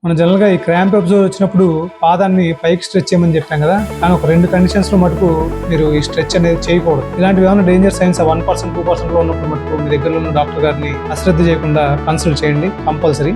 మనం జనరల్ గా ఈ క్రాంప్ ఎపిసోడ్ వచ్చినప్పుడు పాదాన్ని పైకి స్ట్రెచ్ చేయమని చెప్పాం కదా, కానీ ఒక 2 కండిషన్స్ లో మటుకు మీరు ఈ స్ట్రెచ్ అనేది చేయకూడదు. ఇలాంటివి ఏమైనా డేంజర్ సైన్స్ 1% 2% లో ఉన్నప్పుడు మటుకు మీ దగ్గరలో ఉన్న డాక్టర్ గారిని అశ్రద్ధ చేయకుండా కన్సల్ట్ చేయండి కంపల్సరీ.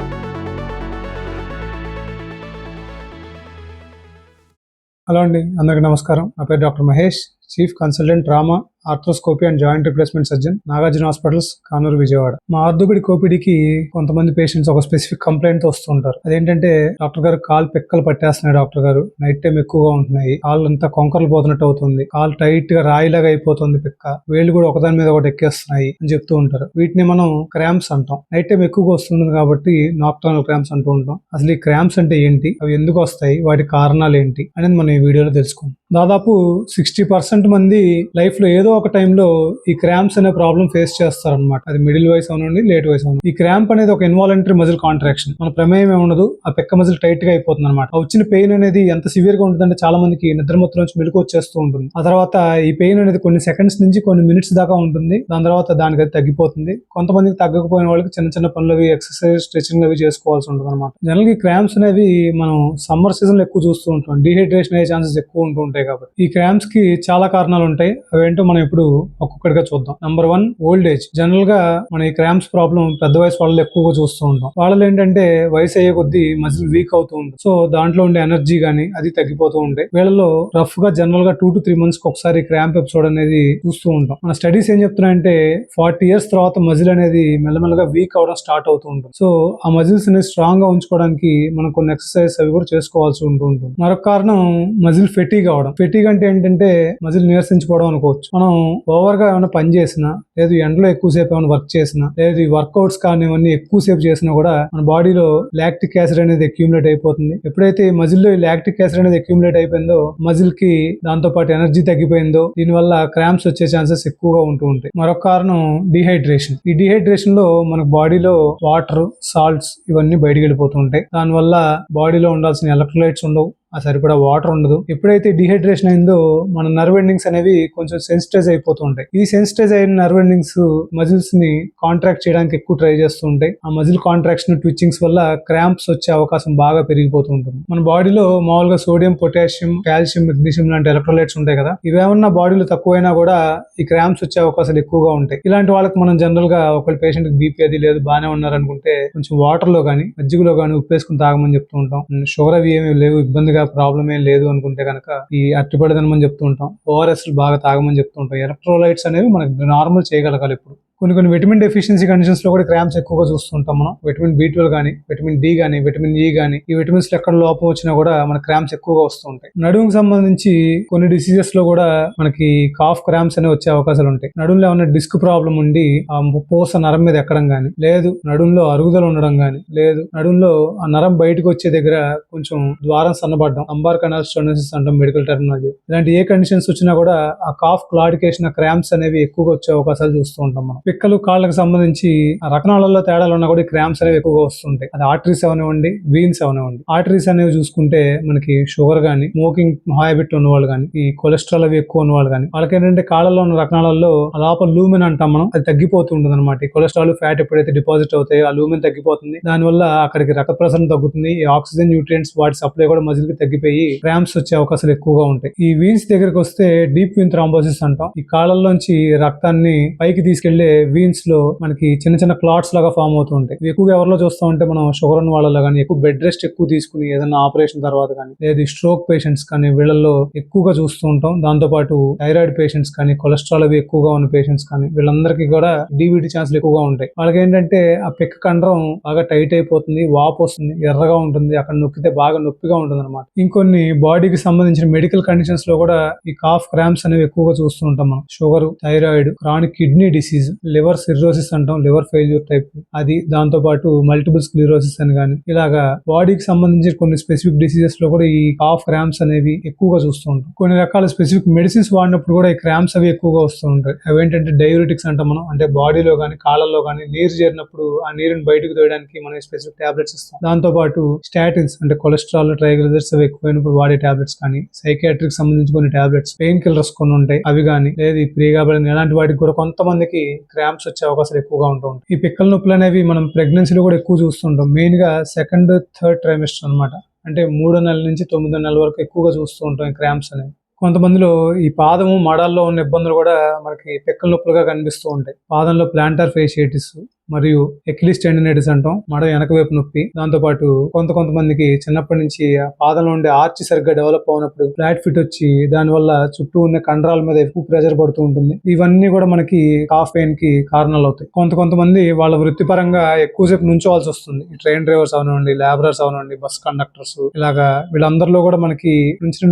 హలో అండి, అందరికీ నమస్కారం. నా పేరు doctor Mahesh, chief consultant trauma, arthroscopy and joint replacement surgeon, Nagarjuna hospitals, Kanuru, Vijayawada. మా ఆర్థోపెడిక్ ఓపీడీకి కొంతమంది పేషెంట్స్ ఒక స్పెసిఫిక్ కంప్లైంట్ తో వస్తుంటారు. అదేంటంటే, డాక్టర్ గారు కాలు పెక్కలు పట్టేస్తున్నాయి, డాక్టర్ గారు నైట్ టైం ఎక్కువగా ఉంటున్నాయి, కాళ్ళు అంతా కొంకరలు పోతున్నట్టు అవుతుంది, కాలు టైట్ గా రాయిలాగా అయిపోతుంది, పెక్క వేళ్ళు కూడా ఒకదాని మీద ఒకటి ఎక్కేస్తున్నాయి అని చెప్తూ ఉంటారు. వీటిని మనం క్రాంప్స్ అంటాం. నైట్ టైం ఎక్కువగా వస్తుంది కాబట్టి నాక్టర్నల్ క్రాంప్స్ అంటూ ఉంటాం. అసలు ఈ క్రాంప్స్ అంటే ఏంటి, అవి ఎందుకు వస్తాయి, వాటి కారణాలు ఏంటి అనేది మనం ఈ వీడియోలో తెలుసుకుందాం. దాదాపు 60% మంది లైఫ్ లో ఏదో ఒక టైంలో ఈ క్రాంప్స్ అనే ప్రాబ్లం ఫేస్ చేస్తారనమాట. అది మిడిల్ వయసు అవనండి, లేట్ వయసు అవనండి. ఈ క్రాంప్ అనేది ఒక ఇన్వాలంటరీ మజిల్ కాంట్రాక్షన్. మన ప్రమేయం ఉండదు, ఆ పెక్క మజిల్ టైట్ గా అయిపోతుంది అనమాట. ఆ వచ్చిన పెయిన్ అనేది ఎంత సివియర్ గా ఉంటుందంటే చాలా మందికి నిద్రమత్తు నుంచి మెలకు వచ్చేస్తూ ఉంటుంది. ఆ తర్వాత ఈ పెయిన్ అనేది కొన్ని సెకండ్స్ నుంచి కొన్ని మినిట్స్ దాకా ఉంటుంది. దాని తర్వాత దానికి అది తగ్గిపోతుంది. కొంతమందికి తగ్గకపోయిన వాళ్ళకి చిన్న చిన్న పనులు అవి ఎక్సర్సైజ్, స్ట్రెచింగ్ అవి చేసుకోవాల్సి ఉంటుంది అనమాట. జనరల్ గా ఈ క్రాంప్స్ అనేవి మనం సమ్మర్ సీజన్ లో ఎక్కువ చూస్తూ ఉంటాం. డిహైడ్రేషన్ అయ్యే ఛాన్సెస్ ఎక్కువ ఉంటూ ఉంటాయి కాబట్టి ఈ క్రాంప్స్ కి చాలా కారణాలు ఉంటాయి. అవేంటో మనం ఇప్పుడు ఒక్కొక్కటిగా చూద్దాం. Number 1, old age. జనరల్ గా మన ఈ క్రాంప్స్ ప్రాబ్లం పెద్ద వయసు వాళ్ళు ఎక్కువగా చూస్తూ ఉంటాం. వాళ్ళు ఏంటంటే వయసు అయ్యే కొద్దీ మజిల్ వీక్ అవుతూ ఉంటుంది. సో దాంట్లో ఉండే ఎనర్జీ గానీ అది తగ్గిపోతూ ఉంటాయి. వీళ్ళలో రఫ్ గా జనరల్ గా 2 to 3 months కి ఒకసారి క్రాంప్ ఎపిసోడ్ అనేది చూస్తూ ఉంటాం. మన స్టడీస్ ఏం చెప్తున్నాయంటే 40 years తర్వాత మజిల్ అనేది మెల్లమెల్లగా వీక్ అవడం స్టార్ట్ అవుతూ ఉంటుంది. సో ఆ మజిల్స్ ని స్ట్రాంగ్ గా ఉంచుకోవడానికి మనం కొన్ని ఎక్సర్సైజ్ అవి కూడా చేసుకోవాల్సి ఉంటూ ఉంటుంది. మరొక కారణం మజిల్ ఫెటీగ్ అవడం. ఫెటీగ్ అంటే ఏంటంటే మజిల్ నీరసించిపోవడం అనుకోవచ్చు. మనం ఓవర్ గా ఏమైనా పని చేసినా, లేదు ఎండలో ఎక్కువసేపు ఏమైనా వర్క్ చేసినా, లేదు ఈ వర్కౌట్స్ కానీ ఇవన్నీ ఎక్కువసేపు చేసినా కూడా మన బాడీలో లాక్టిక్ యాసిడ్ అనేది అక్యూములేట్ అయిపోతుంది. ఎప్పుడైతే మజిల్ లో లాక్టిక్ యాసిడ్ అనేది అక్యూములేట్ అయిపోయిందో మజిల్ కి దాంతో పాటు ఎనర్జీ తగ్గిపోయిందో దీనివల్ల క్రాంప్స్ వచ్చే ఛాన్సెస్ ఎక్కువగా ఉంటూ ఉంటాయి. మరొక కారణం డిహైడ్రేషన్. ఈ డిహైడ్రేషన్ లో మన బాడీలో వాటర్, సాల్ట్స్ ఇవన్నీ బయటికి వెళ్ళిపోతూ ఉంటాయి. దానివల్ల బాడీలో ఉండాల్సిన ఎలక్ట్రోలైట్స్ ఉండవు, ఆ సరిపడా వాటర్ ఉండదు. ఎప్పుడైతే డిహైడ్రేషన్ అయిందో మన నర్వ్ ఎండింగ్స్ అనేవి కొంచెం సెన్సిటైజ్ అయిపోతూ ఉంటాయి. ఈ సెన్సిటైజ్ అయిన నర్వ్ ఎండింగ్స్ మజిల్స్ ని కాంట్రాక్ట్ చేయడానికి ఎక్కువ ట్రై చేస్తూ ఉంటాయి. ఆ మజిల్ కాంట్రాక్షన్, ట్విచ్చింగ్స్ వల్ల క్రాంప్స్ వచ్చే అవకాశం బాగా పెరిగిపోతూ ఉంటుంది. మన బాడీలో మామూలుగా సోడియం, పొటాషియం, కాల్షియం, మెగ్నీషియం లాంటి ఎలక్ట్రోలైట్స్ ఉంటాయి కదా, ఇవేమన్నా బాడీలో తక్కువైనా కూడా ఈ క్రాంప్స్ వచ్చే అవకాశాలు ఎక్కువగా ఉంటాయి. ఇలాంటి వాళ్ళకి మనం జనరల్ గా ఒక పేషెంట్ కి బీపీ అది లేదు, బాగానే ఉన్నారనుకుంటే కొంచెం వాటర్ లో గానీ మజ్జిగలో గానీ ఉప్పేసుకుని తాగమని చెప్తూ ఉంటాం. షుగర్ అవి ఏమి లేవు, ఇబ్బందిగా ప్రాబ్లం ఏం లేదు అనుకుంటే కనుక ఈ అరటిపళ్ళు తినమని చెప్తూ ఉంటాం. ఓఆర్ఎస్ బాగా తాగమని చెప్తూ ఉంటాం. ఎలక్ట్రోలైట్స్ అనేవి మనకి నార్మల్ చేయగలగాలి. ఇప్పుడు కొన్ని విటమిన్ డెఫిషియన్సీ కండిషన్స్ లో కూడా క్రాంప్స్ ఎక్కువగా చూస్తుంటాం మనం. విటమిన్ B12 కానీ, విటమిన్ D కానీ, విటమిన్ E కానీ, ఈ విటమిన్స్ లో ఎక్కడ లోపం వచ్చినా కూడా మన క్రాంప్స్ ఎక్కువగా వస్తూ ఉంటాయి. నడుముకి సంబంధించి కొన్ని డిసీజెస్ లో కూడా మనకి కాఫ్ క్రాంప్స్ అనేవి వచ్చే అవకాశాలు ఉంటాయి. నడుములో ఏమైనా డిస్క్ ప్రాబ్లం ఉండి ఆ పూస నరం మీద ఎక్కడం కానీ, లేదు నడుములో అరుగుదల ఉండడం కానీ, లేదు నడుములో ఆ నరం బయటకు వచ్చే దగ్గర కొంచెం ద్వారం సన్నబడడం, అంబార్ కనాల్ స్టోనోసిస్ అంటాం మెడికల్ టెర్మినాలజీ. ఇలాంటి ఏ కండిషన్స్ వచ్చినా కూడా ఆ కాఫ్ క్లాడికేషన్, క్రాంప్స్ అనేవి ఎక్కువగా వచ్చే అవకాశాలు చూస్తూ ఉంటాం మనం. పిక్కలు, కాళ్ళకు సంబంధించి రకణాలలో తేడాలు ఉన్నా కూడా క్రాంప్స్ అనేవి ఎక్కువగా వస్తుంటాయి. అది ఆర్టరీస్ అవనివ్వండి, వీన్స్ అవనివ్వండి. ఆర్టరీస్ అనేవి చూసుకుంటే మనకి షుగర్ గానీ, స్మోకింగ్ హ్యాబిట్ ఉన్న వాళ్ళు కానీ, ఈ కొలెస్ట్రాల్ అవి ఎక్కువ ఉన్న వాళ్ళు కానీ, వాళ్ళకి ఏంటంటే కాళ్ళలో ఉన్న రకణాలలో లోపల లూమెన్ అంటాం మనం, అది తగ్గిపోతూ ఉంటుంది అనమాట. ఈ కొలెస్ట్రాల్, ఫ్యాట్ ఎప్పుడైతే డిపాజిట్ అవుతాయో ఆ లూమెన్ తగ్గిపోతుంది. దానివల్ల అక్కడికి రక్త ప్రసరణ తగ్గుతుంది. ఈ ఆక్సిజన్, న్యూట్రియంట్స్ వాటి సప్లై కూడా మజిల్ కి తగ్గిపోయి క్రాంప్స్ వచ్చే అవకాశాలు ఎక్కువగా ఉంటాయి. ఈ వీన్స్ దగ్గరకు వస్తే డీప్ వీన్ థ్రాంబోసిస్ అంటాం. ఈ కాళ్ళల్లోంచి రక్తాన్ని పైకి తీసుకెళ్లే వీన్స్ లో మనకి చిన్న చిన్న క్లాట్స్ లాగా ఫామ్ అవుతూ ఉంటాయి. ఎక్కువగా ఎవరిలో చూస్తూ ఉంటే మనం షుగర్ ఉన్న వాళ్ళలో కానీ, ఎక్కువ బెడ్ రెస్ట్ ఎక్కువ తీసుకుని ఏదైనా ఆపరేషన్ తర్వాత కానీ, లేదా స్ట్రోక్ పేషెంట్స్ కానీ వీళ్ళల్లో ఎక్కువగా చూస్తూ ఉంటాం. దాంతో పాటు థైరాయిడ్ పేషెంట్స్ కానీ, కొలెస్ట్రాల్ అవి ఎక్కువగా ఉన్న పేషెంట్స్ కానీ, వీళ్ళందరికీ కూడా డీవీటీ ఛాన్సులు ఎక్కువగా ఉంటాయి. వాళ్ళకి ఏంటంటే ఆ పెక్క కండరం బాగా టైట్ అయిపోతుంది, వాపు వస్తుంది, ఎర్రగా ఉంటుంది, అక్కడ నొక్కితే బాగా నొప్పిగా ఉంటుంది అనమాట. ఇంకొన్ని బాడీకి సంబంధించిన మెడికల్ కండిషన్స్ లో కూడా ఈ కాఫ్ క్రాంప్స్ అనేవి ఎక్కువగా చూస్తూ ఉంటాం మనం. Sugar, thyroid, chronic kidney disease, liver cirrhosis అంటాం, లివర్ ఫెయిల్యూర్ టైప్ అది, దాంతో పాటు మల్టిపుల్ స్క్లిరోసిస్ అని కానీ, ఇలాగా బాడీకి సంబంధించిన కొన్ని స్పెసిఫిక్ డిసీజెస్ లో కూడా ఈ కాఫ్ క్రాంప్స్ అనేవి ఎక్కువగా చూస్తూ ఉంటాం. కొన్ని రకాల స్పెసిఫిక్ మెడిసిన్స్ వాడినప్పుడు కూడా ఈ క్రాంప్స్ అవి ఎక్కువగా వస్తూ ఉంటాయి. అవేంటంటే డయూరిటిక్స్ అంటాం మనం, అంటే బాడీలో కానీ కాళ్ళల్లో కానీ నీరు చేరినప్పుడు ఆ నీరుని బయటకు తోయడానికి మనం స్పెసిఫిక్ టాబ్లెట్స్ ఇస్తాం. దాంతో పాటు స్టాటిన్స్ అంటే కొలెస్ట్రాల్, ట్రైగ్లిజరైడ్స్ అవి ఎక్కువైనప్పుడు వాడే టాబ్లెట్స్ కానీ, సైకియాట్రిక్ సంబంధించి కొన్ని టాబ్లెట్స్, పెయిన్ కిల్లర్స్ కొన్ని ఉంటాయి అవి కానీ, లేదు ఈ ప్రీగాబలిన్ ఇలాంటి వాటికి కూడా కొంతమందికి క్రాంప్స్ వచ్చే అవకాశాలు ఎక్కువగా ఉంటాయి. ఈ పిక్కల నొప్పులు అనేవి మనం ప్రెగ్నెన్సీలో కూడా ఎక్కువ చూస్తుంటాం. మెయిన్ గా సెకండ్, థర్డ్ ట్రైమిస్టర్ అన్నమాట. అంటే 3వ నెల నుంచి 9వ నెల వరకు ఎక్కువగా చూస్తూ ఉంటాం ఈ క్రాంప్స్ అనేవి. కొంతమందిలో ఈ పాదము మడాల్లో ఉన్న ఇబ్బందులు కూడా మనకి పిక్కల నొప్పులుగా కనిపిస్తూ ఉంటాయి. పాదంలో ప్లాంటార్ ఫేషియటిస్ మరియు ఎక్కిలిస్ టెండినైటిస్ అంటాం, మడ వెనక వైపు నొప్పి. దాంతో పాటు కొంతమందికి చిన్నప్పటి నుంచి ఆ పాదంలో ఉండే ఆర్చ్ సరిగ్గా డెవలప్ అవునప్పుడు ఫ్లాట్ ఫిట్ వచ్చి దానివల్ల చుట్టూ ఉన్న కండరాల మీద ఎక్కువ ప్రెషర్ పడుతూ ఉంటుంది. ఇవన్నీ కూడా మనకి కాఫ్ పెయిన్ కి కారణాలు అవుతాయి. కొంతమంది వాళ్ళ వృత్తిపరంగా ఎక్కువసేపు నుంచోవాల్సి వస్తుంది. ఈ ట్రైన్ డ్రైవర్స్ అవనండి, లేబరర్స్ అవనండి, బస్ కండక్టర్స్, ఇలాగా వీళ్ళందరిలో కూడా మనకి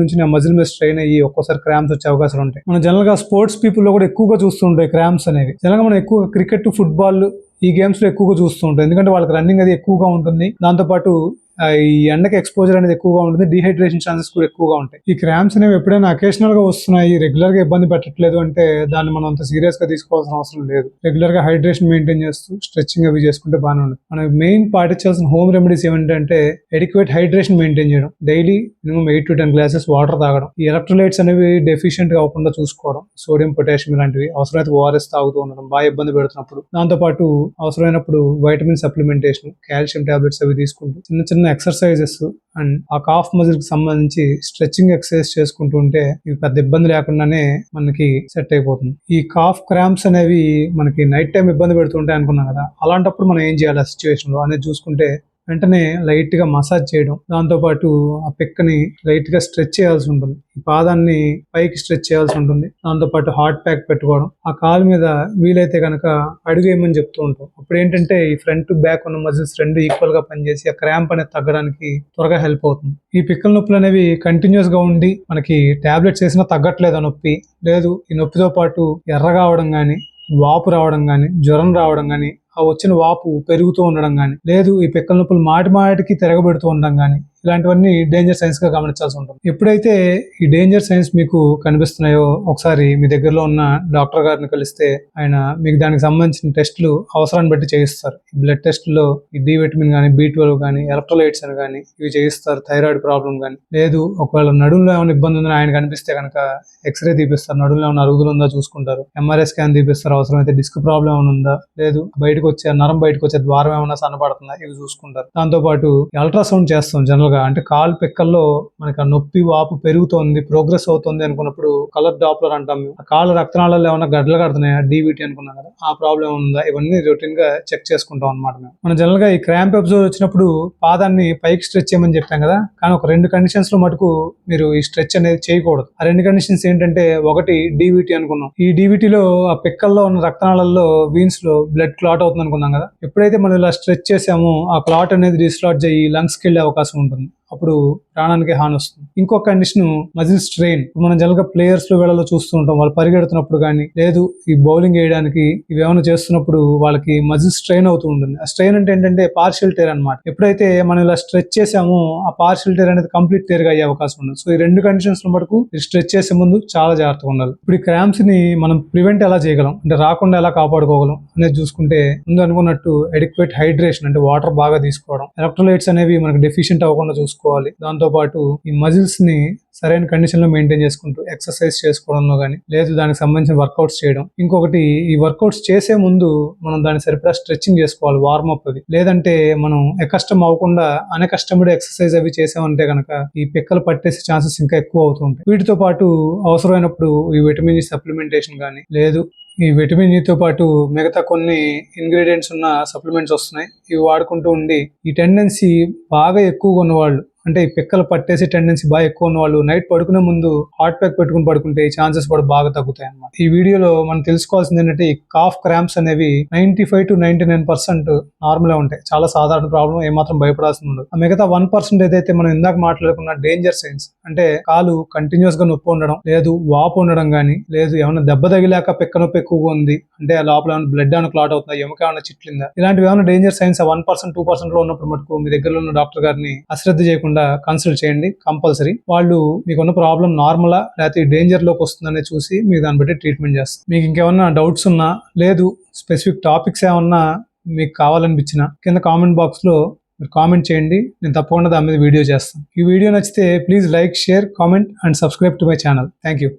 నుంచి మజిల్ మీద స్ట్రెయిన్ అయ్యి ఒక్కోసారి క్రాంప్స్ వచ్చే అవకాశాలు ఉంటాయి. మనం జనరల్ గా స్పోర్ట్స్ పీపుల్ లో కూడా ఎక్కువగా చూస్తుంటాయి క్రాంప్స్ అనేవి. జనరల్ గా మనం ఎక్కువ క్రికెట్, ఫుట్బాల్ ఈ గేమ్స్ లో ఎక్కువగా చూస్తూ ఉంటాం. ఎందుకంటే వాళ్ళకి రన్నింగ్ అది ఎక్కువగా ఉంటుంది. దాంతో పాటు ఈ ఎండకి ఎక్స్పోజర్ అనేది ఎక్కువగా ఉంటుంది. డిహైడ్రేషన్ ఛాన్సెస్ కూడా ఎక్కువగా ఉంటాయి. ఈ క్రాంప్స్ అనేవి ఎప్పుడైనా అకేషనల్ గా వస్తున్నాయి, రెగ్యులర్ గా ఇబ్బంది పెట్టట్లేదు అంటే దాన్ని మనం అంత సీరియస్ గా తీసుకోవాల్సిన అవసరం లేదు. రెగ్యులర్ గా హైడ్రేషన్ మెయింటైన్ చేస్తూ స్ట్రెచింగ్ అవి చేసుకుంటే బాగానే ఉంటుంది. మనం మెయిన్ పాటించాల్సిన హోమ్ రెమెడీస్ ఏమిటంటే ఎడిక్వేట్ హైడ్రేషన్ మెయింటైన్ చేయడం, daily minimum 8 to 10 glasses water తాగడం, ఈ ఎలక్ట్రోలైట్స్ అనేవి డెఫిషియెంట్ గా అవ్వకుండా చూసుకోవడం, సోడియం, పొటాషియం ఇలాంటివి, అవసరమైతే ఓఆర్ఎస్ తాగుతూ ఉండడం బాగా ఇబ్బంది పెడుతున్నప్పుడు. దాంతో పాటు అవసరమైనప్పుడు వైటమిన్ సప్లిమెంటేషన్, కాల్షియం టాబ్లెట్స్ అవి తీసుకుంటూ చిన్న ఎక్సర్సైజెస్ అండ్ ఆ కాఫ్ మజిల్ కి సంబంధించి స్ట్రెచింగ్ ఎక్సర్సైజ్ చేసుకుంటూ ఉంటే ఇవి పెద్ద ఇబ్బంది లేకుండానే మనకి సెట్ అయిపోతుంది. ఈ కాఫ్ క్రాంప్స్ అనేవి మనకి నైట్ టైం ఇబ్బంది పెడుతుంటాయి అనుకున్నాం కదా, అలాంటప్పుడు మనం ఏం చేయాలి ఆ సిచ్యువేషన్ లో అనేది చూసుకుంటే వెంటనే లైట్ గా మసాజ్ చేయడం, దాంతో పాటు ఆ పిక్కని లైట్ గా స్ట్రెచ్ చేయాల్సి ఉంటుంది. ఈ పాదాన్ని పైకి స్ట్రెచ్ చేయాల్సి ఉంటుంది. దాంతో పాటు హాట్ ప్యాక్ పెట్టుకోవడం, ఆ కాలు మీద వీలైతే కనుక అడుగేయమని చెప్తూ ఉంటాం. అప్పుడు ఏంటంటే ఈ ఫ్రంట్ బ్యాక్ ఉన్న మజిల్స్ రెండు ఈక్వల్ గా పనిచేసి ఆ క్రాంప్ అనేది తగ్గడానికి త్వరగా హెల్ప్ అవుతుంది. ఈ పిక్కల నొప్పులు అనేవి కంటిన్యూస్ గా ఉండి మనకి టాబ్లెట్స్ వేసినా తగ్గట్లేదు ఆ నొప్పి, లేదు ఈ నొప్పితో పాటు ఎర్రగా అవడం గానీ, వాపు రావడం గానీ, జ్వరం రావడం గానీ, ఆ వచ్చిన వాపు పెరుగుతూ ఉండడం గానీ, లేదు ఈ పిక్కల నొప్పులు మాటికి తిరగబెడుతూ ఉండడం గానీ, ఇలాంటివన్నీ డేంజర్ సైన్స్ గా గమనించాల్సి ఉంటుంది. ఎప్పుడైతే ఈ డేంజర్ సైన్స్ మీకు కనిపిస్తున్నాయో ఒకసారి మీ దగ్గరలో ఉన్న డాక్టర్ గారిని కలిస్తే ఆయన మీకు దానికి సంబంధించిన టెస్టులు అవసరాన్ని బట్టి చేయిస్తారు. ఈ బ్లడ్ టెస్టులో ఈ డి విటమిన్ కానీ, B12 కానీ, ఎలక్ట్రోలైట్స్ అని కానీ ఇవి చేయిస్తారు. థైరాయిడ్ ప్రాబ్లం కానీ, లేదు ఒకవేళ నడుములో ఏమైనా ఇబ్బంది ఉందని ఆయన కనిపిస్తే కనుక ఎక్స్రే తీపిస్తారు, నడుములో ఏమైనా అరుగుదల ఉందా చూసుకుంటారు, MRI స్కాన్ తీపిస్తారు, అవసరమైతే డిస్క్ ప్రాబ్లం ఏమైనా ఉందా, లేదు బయటకు వచ్చే నరం బయటకు వచ్చే ద్వారం ఏమైనా సన్నపడుతుందా ఇవి చూసుకుంటారు. దాంతో పాటు అల్ట్రాసౌండ్ చేస్తాం జనరల్ గా. అంటే కాలు పిక్కల్లో మనకి ఆ నొప్పి వాపు పెరుగుతోంది, ప్రోగ్రెస్ అవుతుంది అనుకున్నప్పుడు కలర్ డాప్లర్ అంటాం. ఆ కాలు రక్తనాళాలు ఏమైనా గడ్డలు కడుతున్నాయా, DVT అనుకున్నాం కదా, ఆ ప్రాబ్లం ఉందా, ఇవన్నీ రొటీన్ గా చెక్ చేసుకుంటాం అనమాట. మనం జనరల్ గా ఈ క్రాంప్ ఎపిసోడ్ వచ్చినప్పుడు పాదాన్ని పైకి స్ట్రెచ్ చేయమని చెప్పాం కదా, కానీ ఒక 2 కండిషన్స్ లో మటుకు మీరు ఈ స్ట్రెచ్ అనేది చేయకూడదు. ఆ 2 కండిషన్స్ ఏంటంటే, ఒకటి DVT అనుకున్నాం. ఈ DVT లో ఆ పిక్కల్లో ఉన్న రక్తనాళాల్లో వీన్స్ లో బ్లడ్ క్లాట్ అవుతుంది అనుకున్నాం కదా, ఎప్పుడైతే మనం ఇలా స్ట్రెచ్ చేసామో ఆ క్లాట్ అనేది డిస్లాడ్జ్ అయ్యి లంగ్స్ కి వెళ్ళే అవకాశం ఉంటుంది. అప్పుడు ప్రాణానికి హాని వస్తుంది. ఇంకో కండిషన్ మజిల్ స్ట్రెయిన్. మనం జనరల్ గా ప్లేయర్స్ లో వేళలో చూస్తూ ఉంటాం, వాళ్ళు పరిగెడుతున్నప్పుడు కానీ, లేదు ఈ బౌలింగ్ వేయడానికి ఇవి ఏమైనా చేస్తున్నప్పుడు వాళ్ళకి మజిల్ స్ట్రెయిన్ అవుతూ ఉంటుంది. ఆ స్ట్రెయిన్ అంటే ఏంటంటే పార్షియల్ టేర్ అనమాట. ఎప్పుడైతే మనం ఇలా స్ట్రెచ్ చేసామో ఆ పార్షియల్ టేర్ అనేది కంప్లీట్ టేర్ గా అయ్యే అవకాశం ఉంది. సో ఈ 2 కండిషన్స్ లో మటుకు స్ట్రెచ్ చేసే ముందు చాలా జాగ్రత్తగా ఉండాలి. ఇప్పుడు ఈ క్రాంప్స్ ని మనం ప్రివెంట్ ఎలా చేయగలం, అంటే రాకుండా ఎలా కాపాడుకోగలం అనేది చూసుకుంటే, ముందు అనుకున్నట్టు ఎడిక్వేట్ హైడ్రేషన్ అంటే వాటర్ బాగా తీసుకోవడం, ఎలక్ట్రోలైట్స్ అనేవి మనకు డెఫిషియెంట్ అవ్వకుండా చూసుకోవాలి. దాంతో పాటు ఈ మజిల్స్ ని సరైన కండిషన్ లో మెయింటైన్ చేసుకుంటూ ఎక్సర్సైజ్ చేసుకోవడంలో కానీ, లేదు దానికి సంబంధించిన వర్కౌట్స్ చేయడం. ఇంకొకటి, ఈ వర్కౌట్స్ చేసే ముందు మనం దాన్ని సరిపడా స్ట్రెచింగ్ చేసుకోవాలి, వార్మప్ అవి. లేదంటే మనం అకస్టమ్ అవ్వకుండా అనకస్టమ్డ్ ఎక్సర్సైజ్ అవి చేసామంటే కనుక ఈ పిక్కలు పట్టేసే ఛాన్సెస్ ఇంకా ఎక్కువ అవుతూ ఉంటాయి. వీటితో పాటు అవసరమైనప్పుడు ఈ విటమిన్ E సప్లిమెంటేషన్ కానీ, లేదు ఈ విటమిన్ E తో పాటు మిగతా కొన్ని ఇంగ్రీడియంట్స్ ఉన్న సప్లిమెంట్స్ వస్తున్నాయి, ఇవి వాడుకుంటూ ఉండి ఈ టెండెన్సీ బాగా ఎక్కువగా ఉన్నవాళ్ళు, అంటే ఈ పిక్కలు పట్టేసే టెండెన్సీ బాగా ఎక్కువ ఉన్న వాళ్ళు నైట్ పడుకునే ముందు హాట్ ప్యాక్ పెట్టుకుని పడుకుంటే ఈ ఛాన్సెస్ కూడా బాగా తగ్గుతాయి అన్నమాట. ఈ వీడియోలో మనం తెలుసుకోవాల్సింది ఏంటంటే, ఈ కాఫ్ క్రాంప్స్ అనేవి 95 to 99% నార్మల్ ఉంటాయి. చాలా సాధారణ ప్రాబ్లం, ఏమాత్రం భయపడాల్సి ఉండదు. ఆ మిగతా 1% ఏదైతే మనం ఇందాక మాట్లాడుకున్న డేంజర్ సైన్స్, అంటే కాలు కంటిన్యూస్ గా నొప్పి ఉండడం, లేదు వాపు ఉండడం గానీ, లేదు ఏమైనా దెబ్బ తగిలాక పిక్క నొప్పి ఎక్కువగా ఉంది అంటే ఆ లోపల ఏమైనా బ్లడ్ ఏమైనా క్లాట్ అవుతుందా, ఎముక ఏమైనా చిట్లిందా, ఇలాంటివి ఏమైనా డేంజర్ సైన్స్ 1% 2% లో ఉన్నప్పుడు మటుకు మీ దగ్గరలో ఉన్న డాక్టర్ గారిని అశ్రద్ధ చేయకుండా కన్సల్ట్ చేయండి కంపల్సరీ. వాళ్ళు మీకున్న ప్రాబ్లం నార్మలా లేకపోతే డేంజర్ లోకి వస్తుందనే చూసి మీకు దాన్ని బట్టి ట్రీట్మెంట్ చేస్తారు. మీకు ఇంకేమన్నా డౌట్స్ ఉన్నా, లేదు స్పెసిఫిక్ టాపిక్స్ ఏమన్నా మీకు కావాలనిపించినా కింద కామెంట్ బాక్స్ లో మీరు కామెంట్ చేయండి, నేను తప్పకుండా దాని మీద వీడియో చేస్తాను. ఈ వీడియో నచ్చితే please like, share, comment and subscribe to my channel. Thank you.